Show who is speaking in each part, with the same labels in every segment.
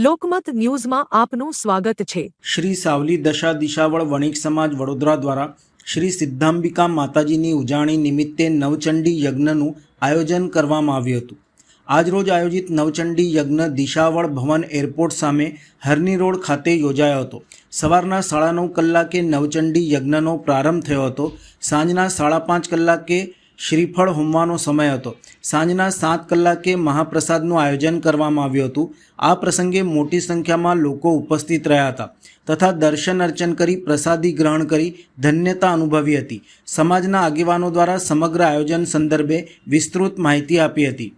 Speaker 1: લોકમત ન્યૂઝમાં આપનું સ્વાગત છે।
Speaker 2: શ્રી સાવલી દશા દિશાવળ વણિક સમાજ વડોદરા દ્વારા શ્રી સિદ્ધાંબિકા માતાજીની ઉજાણી નિમિત્તે નવચંડી યજ્ઞનું આયોજન કરવામાં આવ્યું હતું। આજરોજ આયોજિત નવચંડી યજ્ઞ દિશાવળ ભવન એરપોર્ટ સામે હરની રોડ ખાતે યોજાયો હતો। સવારના 9:30 કલાકે નવચંડી યજ્ઞનો પ્રારંભ થયો હતો। સાંજના 5:30 કલાકે શ્રીફળ હોમવાનો સમય હતો। સાંજના 7 કલાકે મહાપ્રસાદનું આયોજન કરવામાં આવ્યું હતું। આ પ્રસંગે મોટી સંખ્યામાં લોકો ઉપસ્થિત રહ્યા હતા તથા દર્શન અર્ચન કરી પ્રસાદી ગ્રહણ કરી ધન્યતા અનુભવી હતી। સમાજના આગેવાનો દ્વારા સમગ્ર આયોજન સંદર્ભે વિસ્તૃત માહિતી આપી હતી।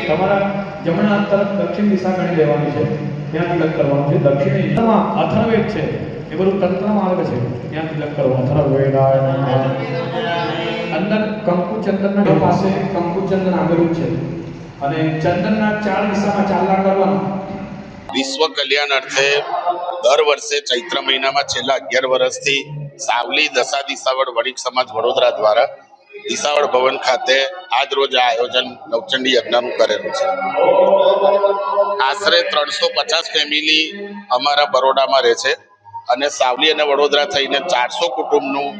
Speaker 3: તમારા જમણા હાથ તરફ દક્ષિણ દિશા ગણી લેવાની છે, ત્યાં તિલક કરવાનું છે। દક્ષિણ દિશામાં અથર્વવેદ છે, એ બધું તંત્રમાં આવે છે, ત્યાં તિલક કરવાનું। અથર્વવેદાય નમઃ। અંદર કંકુ ચંદનના પાસે કંકુ ચંદન આવેલું છે અને ચંદનના 4 દિશામાં ચાલના કરવાના।
Speaker 4: વિશ્વ કલ્યાણ અર્થે દર વર્ષે ચૈત્ર મહિનામાં છેલ્લા 11 વર્ષથી સાવલી દશા દિશાવળ વણિક સમાજ વડોદરા દ્વારા દિશાવળ ભવન ખાતે આજ રોજ આ આયોજન નવચંડી યજ્ઞનું કરેલું છે। આશરે 350 ફેમિલી અમારા બરોડામાં રહે છે અને સાવલી અને વડોદરા થઈને 400 કુટુંબનું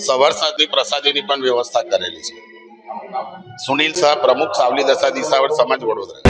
Speaker 4: સવાર સાંજની પ્રસાદીની પણ વ્યવસ્થા કરેલી છે। સુનિલ શાહ, પ્રમુખ સાવલી દશા દિશાવળ સમાજ વડોદરા।